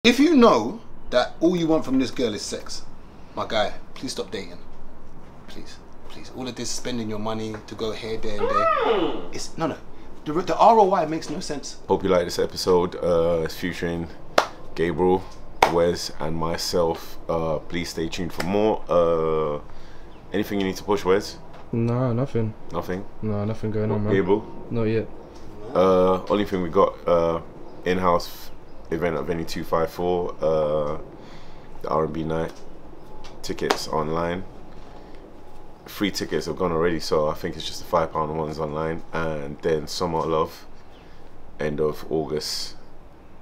If you know that all you want from this girl is sex, my guy, please stop dating. Please, please. All of this spending your money to go here, there, and there. It's no. The ROI makes no sense. Hope you like this episode. It's featuring Gabriel, Wes, and myself. Please stay tuned for more. Anything you need to push, Wes? No, nothing. Nothing? No, nothing going on, man. Gabriel? Not yet. Only thing we got in-house event at Venue 254, the R&B night. Tickets online. Free tickets have gone already, so I think it's just the £5 ones online. And then Summer Love, end of August.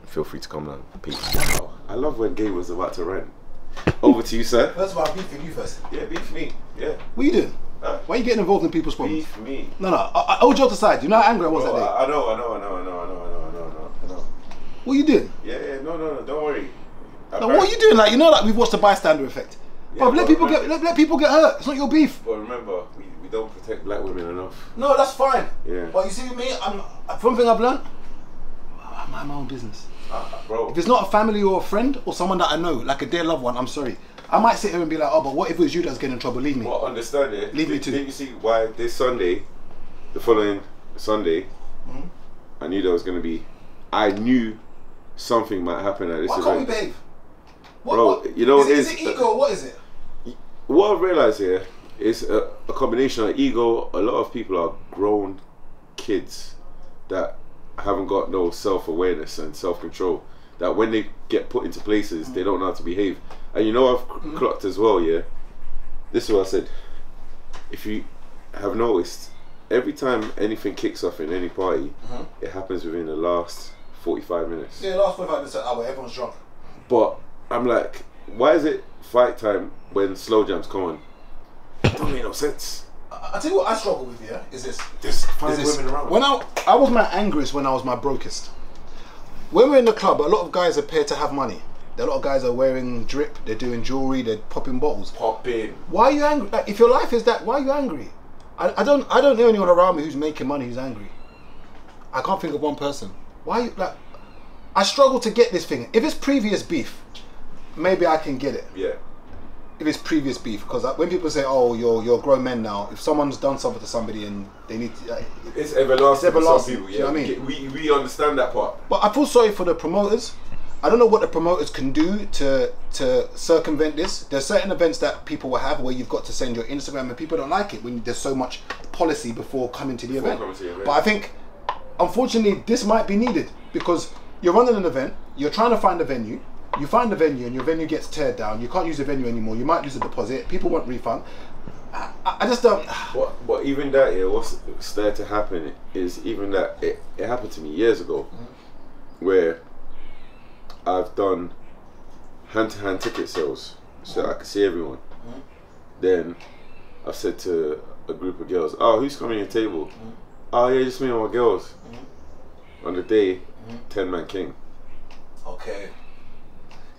Feel free to come down. Peace. Wow. I love when Gabe was about to rant. Over to you, sir. First of all, I'm beefing you first. Yeah, beef me. Yeah. What are you doing? Why are you getting involved in people's problems? Beef me. No, all jokes aside, you know how angry I was that day? I know. What are you doing? Yeah, no, don't worry. Now, what are you doing? Like, you know, like we've watched the bystander effect. Yeah, but let people get hurt. It's not your beef. But remember, we don't protect black women enough. No, that's fine. Yeah. But you see with me, one thing I've learned, I mind my own business. Bro. If it's not a family or a friend or someone that I know, like a dear loved one, I'm sorry. I might sit here and be like, oh, but what if it was you that's getting in trouble? Leave me. Well, understand it. Leave me too. Did you see why this Sunday, the following Sunday, I knew there was going to be, I knew something might happen at this event. Why can't we behave? Bro, you know what is it ego or what is it? What I've realised here is a combination of ego. A lot of people are grown kids that haven't got no self-awareness and self-control, that when they get put into places they don't know how to behave. And you know, I've clocked as well, yeah, this is what I said. If you have noticed, every time anything kicks off in any party, it happens within the last 45 minutes. Yeah, last 45 minutes, everyone's drunk. But I'm like, why is it fight time when slow jams come on? It don't make no sense. I tell you what I struggle with, yeah, is this. There's five women around. When I was my angriest when I was my brokest. When we're in the club, a lot of guys appear to have money. A lot of guys are wearing drip, they're doing jewelry, they're popping bottles. Popping. Why are you angry? Like, if your life is that, why are you angry? I don't know anyone around me who's making money who's angry. I can't think of one person. Why are you, like, I struggle to get this thing. If it's previous beef, maybe I can get it. Yeah. If it's previous beef, because when people say, "Oh, you're grown men now," if someone's done something to somebody and they need to, it's everlasting. It's everlasting. For some people, You know what I mean? We understand that part. But I feel sorry for the promoters. I don't know what the promoters can do to circumvent this. There's certain events that people will have where you've got to send your Instagram, and people don't like it when there's so much policy before coming to the event. But I think, unfortunately, this might be needed because you're running an event, you're trying to find a venue. You find the venue and your venue gets teared down. You can't use the venue anymore. You might lose a deposit. People want refund. I just don't. But even that, yeah, what's started to happen is even that it happened to me years ago, where I've done hand-to-hand ticket sales so I could see everyone. Then I've said to a group of girls, "Oh, who's coming to your table?" "Oh yeah, just me and my girls." On the day, 10-man king. Okay.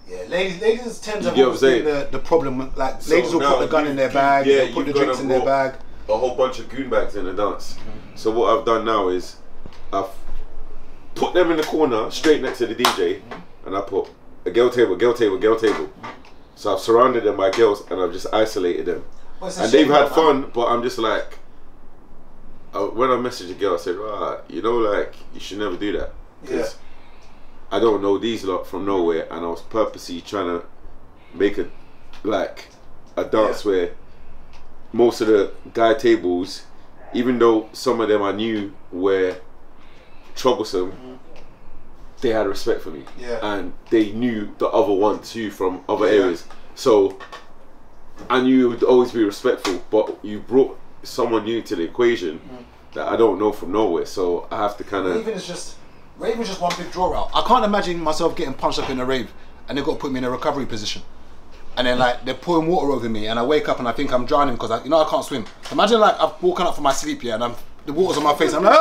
Yeah, ladies tend to always be the problem. Like, so ladies will put the gun in their bag, they'll put the drinks in their bag. A whole bunch of goon bags in the dance. So what I've done now is I've put them in the corner straight next to the DJ, and I put a girl table. So I've surrounded them by girls and I've just isolated them. And they've had fun, but I'm just like, when I messaged a girl, I said, you know, like, you should never do that. Yeah. I don't know these lot from nowhere, and I was purposely trying to make a dance where most of the guy tables, even though some of them I knew were troublesome, they had respect for me, and they knew the other one too from other areas. So I knew it would always be respectful, but you brought someone new to the equation that I don't know from nowhere, so I have to kind of. Even it's just. Rave was just one big draw out. I can't imagine myself getting punched up in a rave and they've got to put me in a recovery position. And then like they're pouring water over me and I wake up and I think I'm drowning because I can't swim. Imagine like I've woken up from my sleep and the water's on my face. I'm like,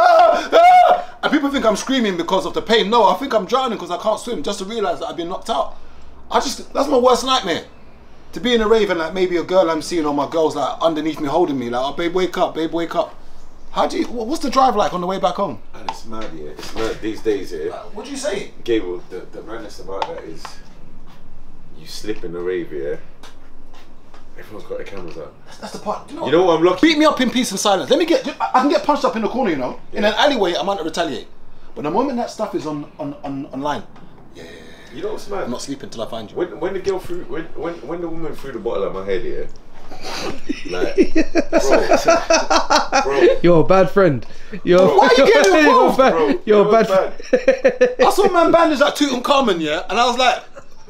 and people think I'm screaming because of the pain. No, I think I'm drowning because I can't swim, just to realise that I've been knocked out. That's my worst nightmare. To be in a rave and like maybe a girl I'm seeing or my girl's like underneath me holding me like, "Oh babe, wake up, babe, wake up." What's the drive like on the way back home? And it's mad, yeah. It's mad these days, yeah. What do you say? Gable, the madness about that is slip in the rave, yeah. Everyone's got their cameras out. That's the part. You know what? I'm lucky. Beat me up in peace and silence. Let me get. I can get punched up in the corner, you know. In an alleyway, I might not retaliate. But the moment that stuff is online, yeah. You know what's mad? I'm not sleeping till I find you. When the girl threw, when the woman threw the bottle at my head, yeah. Like, bro. You're a bad friend. Why are you getting involved? You're a bad friend. I saw man bandage at Tutankhamun, yeah, and I was like,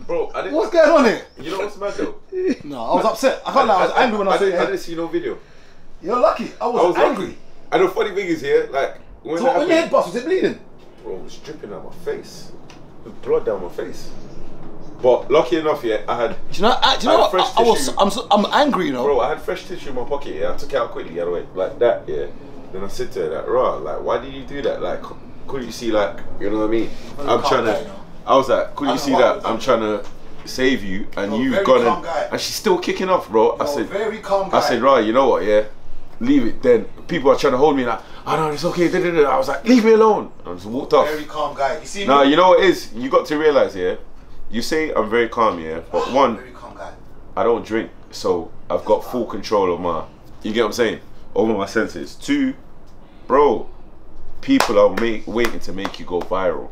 bro, I didn't. what's going on here? You know what's mad though? No, I was upset. I can't lie, I was angry when I saw your I head. didn't see no video. You're lucky. I was angry. Lucky. And the funny thing is here, like when So when your head bust, was it bleeding? bro, it was dripping out my face. The blood down my face. But lucky enough, yeah, I had. Do you know what? I'm angry, you know. Bro, I had fresh tissue in my pocket. Yeah, I took it out quickly, out of the way, like that. Yeah. Then I said to her, like, "Rah, like, why did you do that? Like, couldn't you see, like, you know what I mean? I'm trying to." I was like, "Couldn't you see that? I'm trying to save you, and you've gone and she's still kicking off, bro." I said, very calm guy. I said, "Right, you know what? Yeah, leave it." Then people are trying to hold me, like, "Oh no, it's okay." I was like, "Leave me alone." I just walked off. Very calm guy. You see me? Nah, you know what it is? You got to realize, yeah. You say I'm very calm, yeah, but one, very calm guy. I don't drink, so I've got full control of my, you get what I'm saying, over my senses. Two, bro, people are waiting to make you go viral.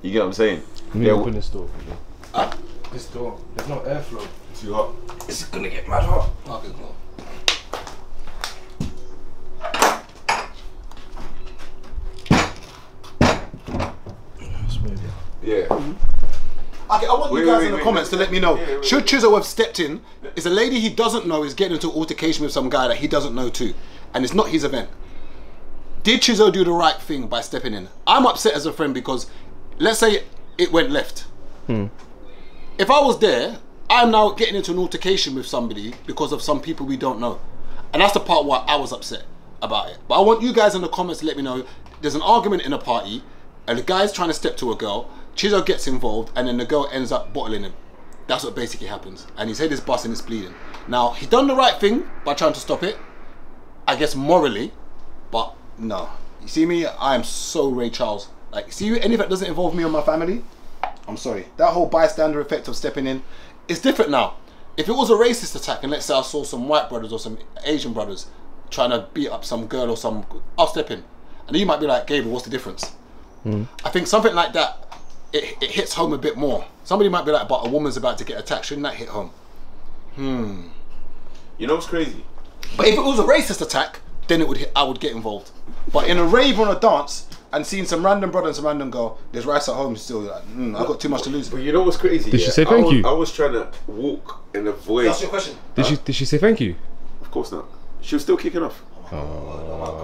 You get what I'm saying? Let me open this door. Huh? This door. There's no airflow. Too hot. It's gonna get mad hot. Okay, cool. Yeah. Okay, I want you guys in the comments to let me know. Yeah, Should Chizzo have stepped in? Is a lady he doesn't know is getting into an altercation with some guy that he doesn't know too, and it's not his event. Did Chizzo do the right thing by stepping in? I'm upset as a friend because, let's say it went left. If I was there, I'm now getting into an altercation with somebody because of some people we don't know, and that's the part why I was upset about it. But I want you guys in the comments to let me know. There's an argument in a party, and the guy's trying to step to a girl. Chizzo gets involved, and then the girl ends up bottling him. That's what basically happens. And his head is busting, it's bleeding. Now, he done the right thing by trying to stop it, I guess morally, but no. You see me, I am so Ray Charles. Like, see, anything that doesn't involve me or my family, I'm sorry. That whole bystander effect of stepping in, it's different now. If it was a racist attack, and let's say I saw some white brothers or some Asian brothers trying to beat up some girl or some, I'll step in. And you might be like, Gabriel, what's the difference? I think something like that, it hits home a bit more. Somebody might be like, but a woman's about to get attacked, shouldn't that hit home? You know what's crazy? But if it was a racist attack, then I would get involved. But in a rave or a dance, and seeing some random brother and some random girl, there's rice at home still, like, I've got too much to lose. But you know what's crazy? Did she say thank you? I was trying to walk and avoid. That's your question. Did she say thank you? Of course not. She was still kicking off.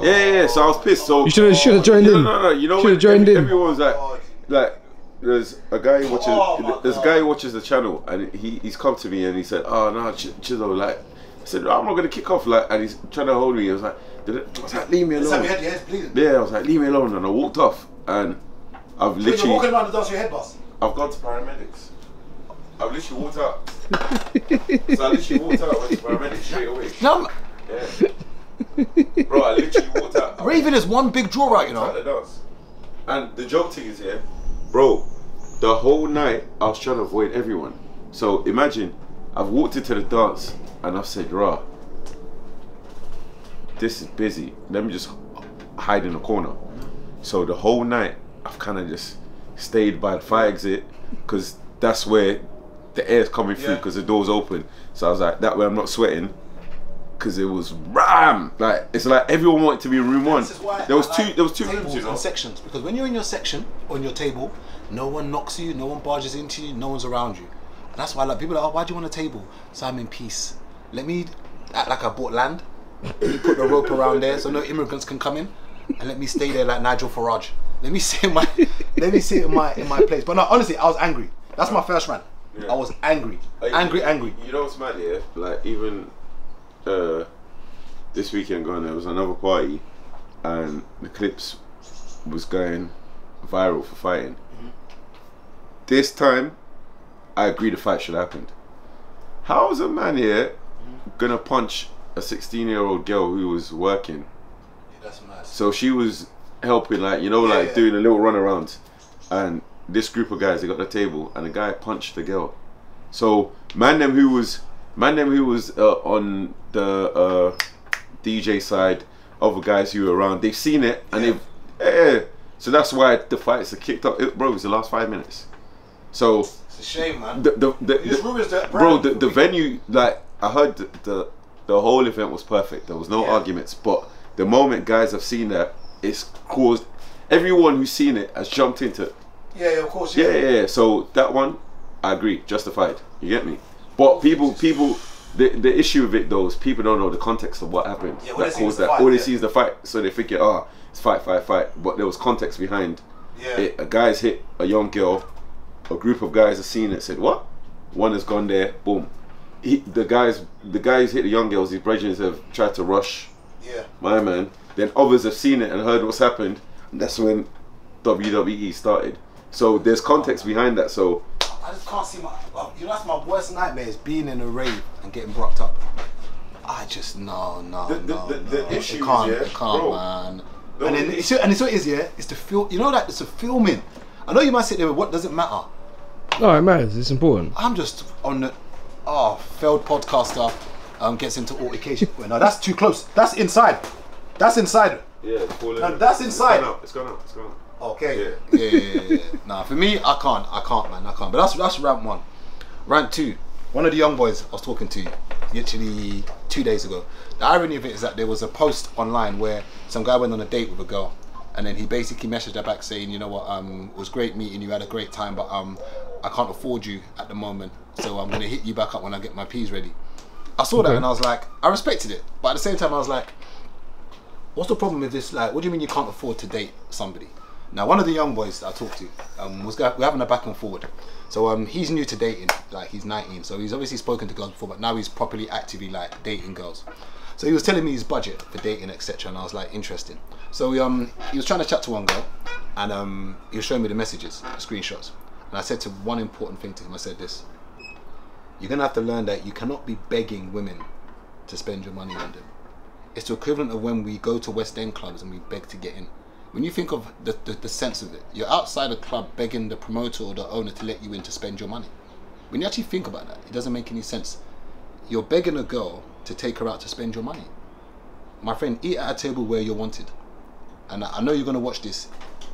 Yeah. So I was pissed. So You should have joined in. No. You know Should have joined in. Everyone's like, there's a guy who watches. There's a guy who watches the channel, and he's come to me and he said, "Oh no, Chizzo, like," I said, "I'm not gonna kick off," like, and he's trying to hold me. I was like, "Leave me alone." Your head's bleeding. Yeah, I was like, "Leave me alone," and I walked off, and I've So you're literally, walking around the dance, your head bust. I've gone to paramedics. I've literally walked out. So I literally walked out, went to paramedics straight away. No, Yeah. Bro, I literally walked out. raving is one big draw out, you Out know. the dance. And the joke thing is here, bro, the whole night I was trying to avoid everyone. So imagine, I've walked into the dance and I've said, "Rah, this is busy. Let me just hide in a corner." So the whole night I've kind of just stayed by the fire exit because that's where the air's coming through because the door's open. So I was like, that way I'm not sweating. Because it was ram, like it's like everyone wanted to be in room one. There was two rooms, you know. And sections, because when you're in your section on your table, no one knocks you, no one barges into you, no one's around you. And that's why like people are like, "Oh, why do you want a table?" So I'm in peace. Let me act like I bought land. Let me put the rope around there so no immigrants can come in, and let me stay there like Nigel Farage. Let me sit in my place. But no, honestly, I was angry. That's my first rant. Yeah. I was angry, angry. You know what's mad here? Like even this weekend gone, there was another party, and the clips was going viral for fighting. This time, I agree the fight should have happened. How is a man here gonna punch a 16-year-old girl who was working? Yeah, that's mad. So she was helping, like, you know, like doing a little run around, and this group of guys, they got the table, and the guy punched the girl, So man them who was on the DJ side, other guys who were around, they've seen it and so that's why the fights are kicked off. Bro, it was the last 5 minutes. So It's a shame, man. The venue, like I heard the whole event was perfect. There was no arguments, but the moment guys have seen that, it's caused everyone who's seen it has jumped into it. Yeah, of course. Yeah. So that one, I agree, justified. You get me? But people, the issue of it though is people don't know the context of what happened that caused that. All they see is the fight, so they figure, it's fight. But there was context behind it. A guy's hit a young girl. A group of guys have seen it. Said what? One has gone there. Boom. The guys who's hit the young girls, his brethren have tried to rush. Yeah. My man. Then others have seen it and heard what's happened. And that's when WWE started. So there's context behind that. So I just can't see that's my worst nightmare is being in a rave and getting brocked up. I just no. The issue it can't, man. And then it's what it is, it's the film. You know that it's the filming. I know you might sit there with what does it matter. No, it matters. It's important. I'm just on the failed podcaster gets into altercation. Wait, no, that's too close. That's inside. That's inside. Yeah, it's falling. No, that's inside. It's gone up. Okay. Yeah. Nah, for me, I can't, man. But that's rant 1. Rant 2. One of the young boys I was talking to, literally 2 days ago. The irony of it is that there was a post online where some guy went on a date with a girl, and then he basically messaged her back saying, you know what, it was great meeting you, had a great time, but I can't afford you at the moment, so I'm gonna hit you back up when I get my P's ready. I saw that and I was like, I respected it, but at the same time I was like, what's the problem with this? Like, what do you mean you can't afford to date somebody? Now, one of the young boys that I talked to, we're having a back and forward. So he's new to dating, like he's 19, so he's obviously spoken to girls before, but now he's properly actively like dating girls. So he was telling me his budget for dating, etc., and I was like, interesting. So he was trying to chat to one girl, and he was showing me the messages, the screenshots, and I said to one important thing to him. I said this: you're gonna have to learn that you cannot be begging women to spend your money on them. It's the equivalent of when we go to West End clubs and we beg to get in. When you think of the sense of it, you're outside a club begging the promoter or the owner to let you in to spend your money. When you actually think about that, it doesn't make any sense. You're begging a girl to take her out to spend your money. My friend, eat at a table where you're wanted. And I know you're going to watch this,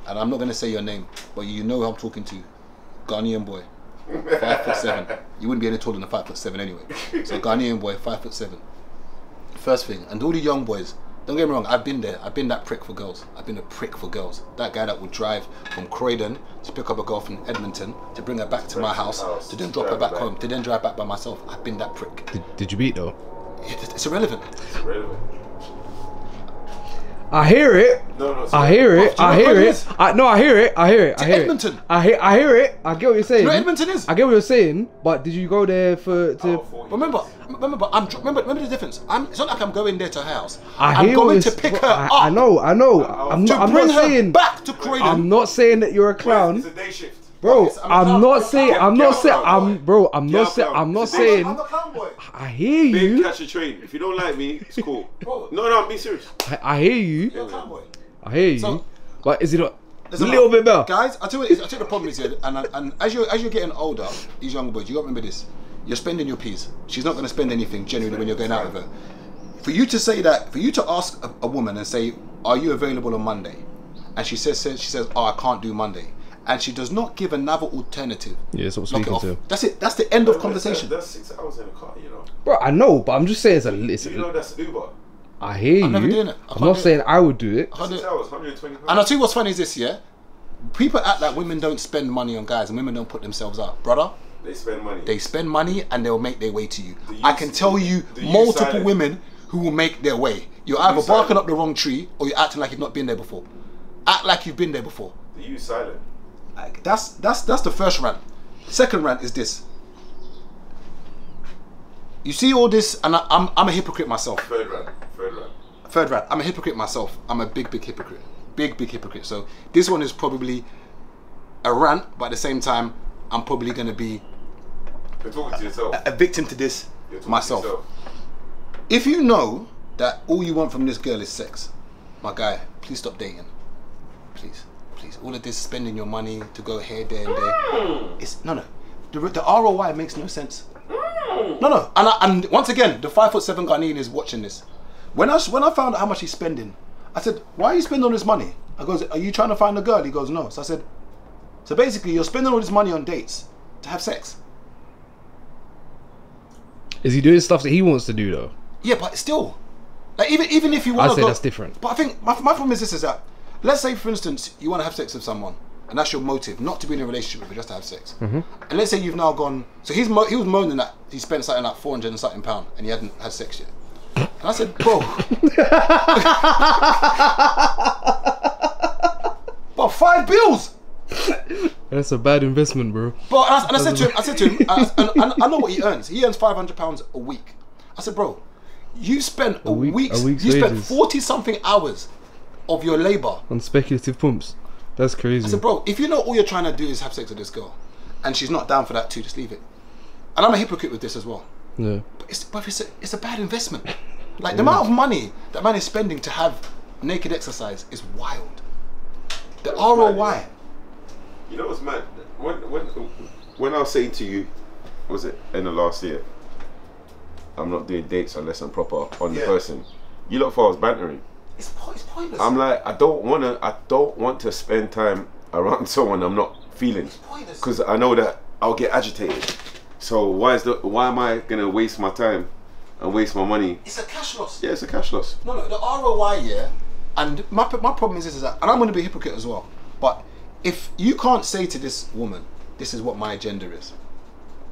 and I'm not going to say your name, but you know who I'm talking to. Ghanaian boy, 5'7". You wouldn't be any taller than 5'7" anyway. So Ghanaian boy, 5'7". First thing, and all the young boys, don't get me wrong, I've been there. I've been that prick for girls. I've been a prick for girls. That guy that would drive from Croydon to pick up a girl from Edmonton, to bring her back to my house, to then drop her back home, to then drive back by myself. I've been that prick. Did you beat though? It's irrelevant. I hear it. I hear it. I hear it. I hear it. Edmonton. I hear it. I get what you're saying. You know what Edmonton is? I get what you're saying, but did you go there Remember the difference. It's not like I'm going there to her house. I'm going to pick her up. I know. I'm not saying back to Croydon. I'm not saying that you're a clown. It's a day shift. Bro, I'm not saying. I'm not saying. I'm not saying. I'm the clown boy. I hear you. Catch a train. If you don't like me, it's cool. No, be serious. I hear you. You're the clown boy. I hear you. So, but is it a little bit better? Guys, I tell you what it is. I think the problem is here, and as you're getting older, these young boys, you got to remember this. You're spending your P's. She's not going to spend anything genuinely when you're going out with her. For you to say that, for you to ask a woman and say, "Are you available on Monday?" and she says, "Oh, I can't do Monday," and she does not give another alternative. Yeah, that's what I'm speaking to. That's it. That's the end of conversation. That's 6 hours in a car, you know. Bro, I know, but I'm just saying it's a list. You know that's Uber. I hear you. I'm never doing it. I'm not saying I would do it. 6 hours, 120 pounds. And I'll tell you what's funny is this, yeah? People act like women don't spend money on guys and women don't put themselves out. Brother, they spend money. They spend money and they'll make their way to you. I can tell you multiple women who will make their way. You're either barking up the wrong tree or you're acting like you've not been there before. Act like you've been there before. The use silent. That's the first rant. Second rant is this. You see all this, and I'm a hypocrite myself. Third rant. I'm a hypocrite myself. I'm a big hypocrite. Big hypocrite. So this one is probably a rant, but at the same time, I'm probably going to be You're talking to yourself. A victim to this myself. If you know that all you want from this girl is sex, my guy, please stop dating. Please. All of this spending your money to go here, there, and there. It's no. the ROI makes no sense. No. And once again, the 5'7" Ghanaian is watching this. When I found out how much he's spending, I said, "Why are you spending all this money?" I goes, "Are you trying to find a girl?" He goes, "No." So I said, "So basically, you're spending all this money on dates to have sex." Is he doing stuff that he wants to do though? Yeah, but still, like even if you want to go, that's different. But I think my problem is this: is that, let's say for instance you want to have sex with someone, and that's your motive, not to be in a relationship with, but just to have sex. And let's say you've now gone. So he was moaning that he spent something like 400 and something pound, and he hadn't had sex yet. And I said, "Bro, but 5 bills." That's a bad investment, bro. But and I said to him, I know what he earns. He earns £500 a week. I said, "Bro, you spent a week's spent 40 something hours of your labour on speculative pumps. That's crazy." I said, "Bro, if you know all you're trying to do is have sex with this girl, and she's not down for that too, just leave it." And I'm a hypocrite with this as well. Yeah. But it's a bad investment. Like the amount of money that man is spending to have naked exercise is wild. The ROI. You know what's mad? When I was saying to you, was it in the last year, I'm not doing dates unless I'm proper on the person. You lot thought I was bantering. It's pointless. I'm like, I don't want to spend time around someone I'm not feeling, because I know that I'll get agitated. So why am I gonna waste my time and waste my money? It's a cash loss. Yeah, it's a cash loss. No, the ROI, yeah. And my problem is that, and I'm gonna be a hypocrite as well, but if you can't say to this woman, "This is what my agenda is,"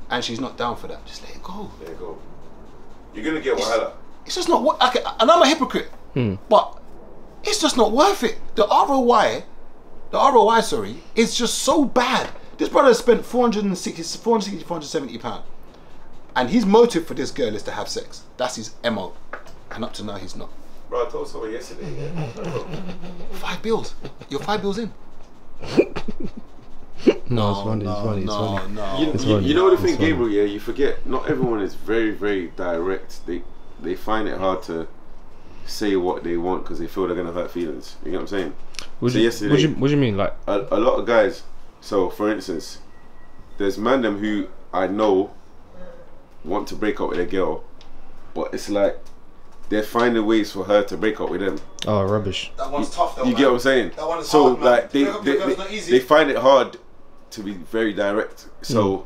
and she's not down for that, just let it go. Let it go. You're gonna get wahala. It's just not what. Okay, and I'm a hypocrite, but it's just not worth it. The ROI, is just so bad. This brother spent 470 pounds, and his motive for this girl is to have sex. That's his MO, and up to now he's not. Bro, I told someone yesterday. 5 bills. You're 5 bills in. No, it's funny. You know the thing, Gabriel, yeah, you forget, not everyone is very, very direct. They find it hard to say what they want because they feel they're going to hurt feelings. You know what I'm saying? What do you mean? Like a lot of guys, so for instance, there's man them who I know want to break up with a girl, but it's like they're finding ways for her to break up with them. Oh, rubbish. That one's tough though, You get what I'm saying? That one is so hard, like man. they find it hard to be very direct. So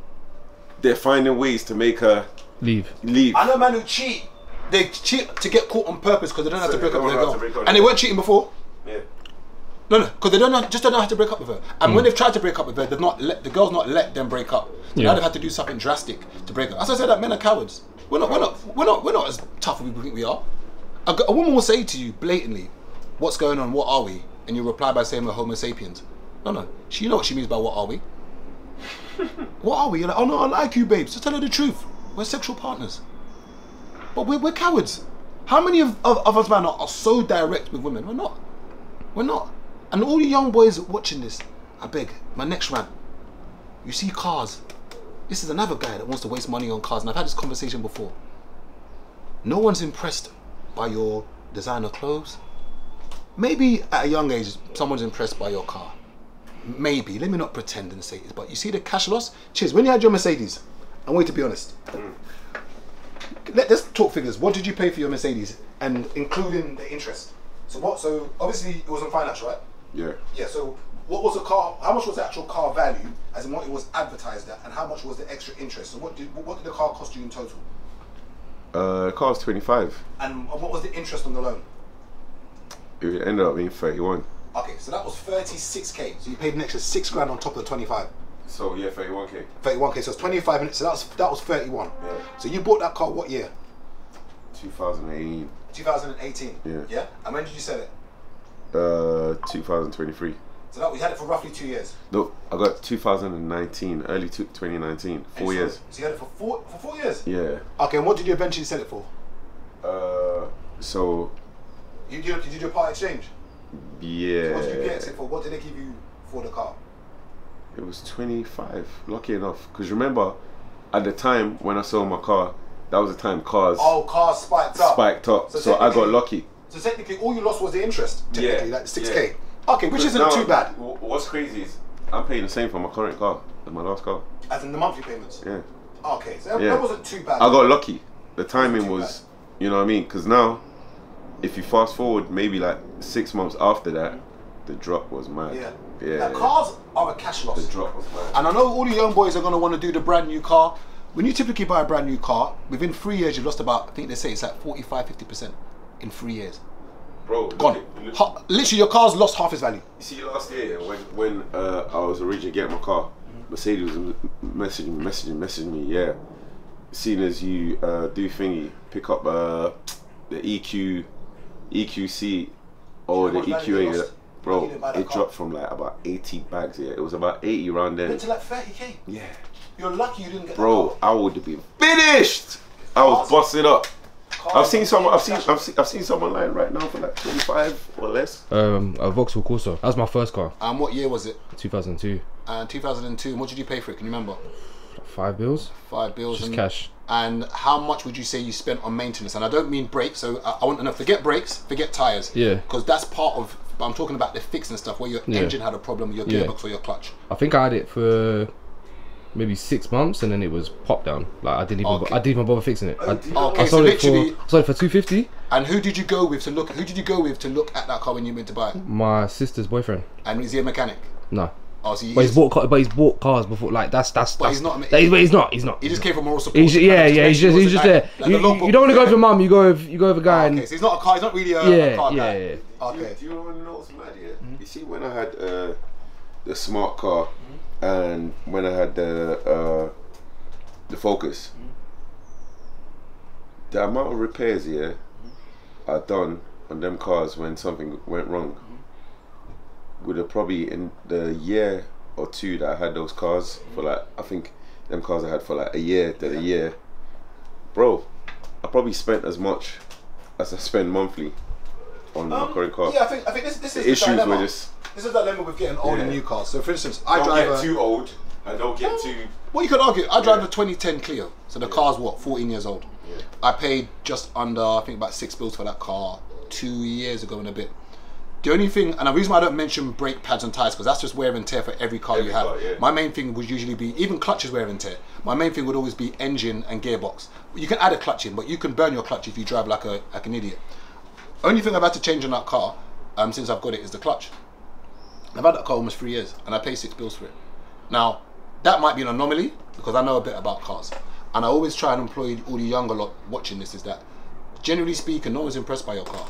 they're finding ways to make her leave. I know men who cheat. They cheat to get caught on purpose because they don't have to break up with their girl. And they weren't cheating before. Yeah. No, because they don't know how to break up with her. And when they've tried to break up with her, the girl's not let them break up. So now they've had to do something drastic to break up. As I said, that men are cowards. We're not as tough as we think we are. A woman will say to you blatantly, "What's going on? What are we?" And you reply by saying we're Homo sapiens. No. You know what she means by what are we? What are we? You're like, "Oh no, I like you, babes." Just tell her the truth. We're sexual partners. But we're cowards. How many of us men are so direct with women? We're not. And all you young boys watching this, I beg, my next rant. You see cars. This is another guy that wants to waste money on cars, and I've had this conversation before. No one's impressed by your designer clothes. Maybe at a young age, someone's impressed by your car. Maybe. Let me not pretend and say it. But you see the cash loss? Cheers. When you had your Mercedes, I want you to be honest. Let's talk figures. What did you pay for your Mercedes, and including the interest? So obviously it was on finance, right? Yeah. Yeah. So what was the car? How much was the actual car value, as in what it was advertised at, and how much was the extra interest? So what did the car cost you in total? Car was 25. And what was the interest on the loan? It ended up being 31. Okay, so that was 36k. So you paid an extra 6 grand on top of the 25. So yeah, 31k. 31k. So it's 25 minutes. So that was 31. Yeah. So you bought that car what year? 2018. 2018. Yeah. Yeah. And when did you sell it? 2023. So we had it for roughly 2 years. No, I got 2019, early 2019, 4 years. So you had it for 4 years? Yeah. Okay, and what did you eventually sell it for? So. Did you do a part exchange? Yeah. So what did you get it for? What did they give you for the car? It was 25, lucky enough. Because remember, at the time when I sold my car, that was the time cars spiked up. So I got lucky. So technically all you lost was the interest, technically, like 6k. Yeah. Okay, which isn't too bad. What's crazy is I'm paying the same for my current car as my last car. As in the monthly payments? Yeah. Okay, so that wasn't too bad. I got lucky. The timing was, you know what I mean? Because now, if you fast forward maybe like 6 months after that, the drop was mad. Yeah. Yeah. Now, cars are a cash loss. The drop was mad. And I know all the young boys are going to want to do the brand new car. When you typically buy a brand new car, within 3 years you've lost about, I think they say it's like 45-50% in 3 years. Bro, Gone. Literally, your car's lost half its value. You see, last year when I was originally getting my car, Mercedes was messaging me. Yeah, seeing as you do thingy, pick up the EQC or the EQA. Bro, it dropped from like about 80 bags. Yeah, it was about 80 around then. Went to like 30k. Yeah. You're lucky you didn't get. Bro, I would have been finished. I was busted up. I've seen someone online right now for like 25 or less. A Vauxhall Corsa. That was my first car. And what year was it? 2002. 2002. And what did you pay for it? Can you remember? $5 bills. $5 bills. Just cash. And how much would you say you spent on maintenance? And I don't mean brakes. So I want to know. Forget brakes. Forget tires. Yeah. Because that's part of. But I'm talking about the fixing stuff where your engine had a problem, your gearbox or your clutch. I think I had it for maybe 6 months, and then it was popped down. Like I didn't even bother fixing it. I sold it for $250. And who did you go with to look? Who did you go with to look at that car when you went to buy it? My sister's boyfriend. And is he a mechanic? No. Oh, so he's bought cars before. Like that's. But he's not. He's not. He just came from moral support. He's just there. You don't want to go with your mum. You go with a guy. Okay, so he's not a car. He's not really a car guy. Yeah. Okay. Do you want to know what's mad here? You see, when I had the smart car and when I had the Focus, the amount of repairs are done on them cars when something went wrong would have probably in the year or two that I had those cars for like, I think them cars I had for like a year, bro, I probably spent as much as I spend monthly on my current car. Yeah, I think this is the issues dilemma. This is the dilemma with getting old and new cars. So for instance, I don't drive get too old and don't get too. Well, you could argue. I drive a 2010 Clio, so the car's what, 14 years old. Yeah. I paid just under, I think about $6 bills for that car 2 years ago and a bit. The only thing, and the reason why I don't mention brake pads and tyres, because that's just wear and tear for every car you have. My main thing would usually be, even clutches wear and tear. My main thing would always be engine and gearbox. You can add a clutch in, but you can burn your clutch if you drive like an idiot. Only thing I've had to change on that car, since I've got it, is the clutch. I've had that car almost 3 years, and I pay $6 bills for it. Now, that might be an anomaly, because I know a bit about cars. And I always try and employ all the younger lot watching this, is that, generally speaking, no one's impressed by your car.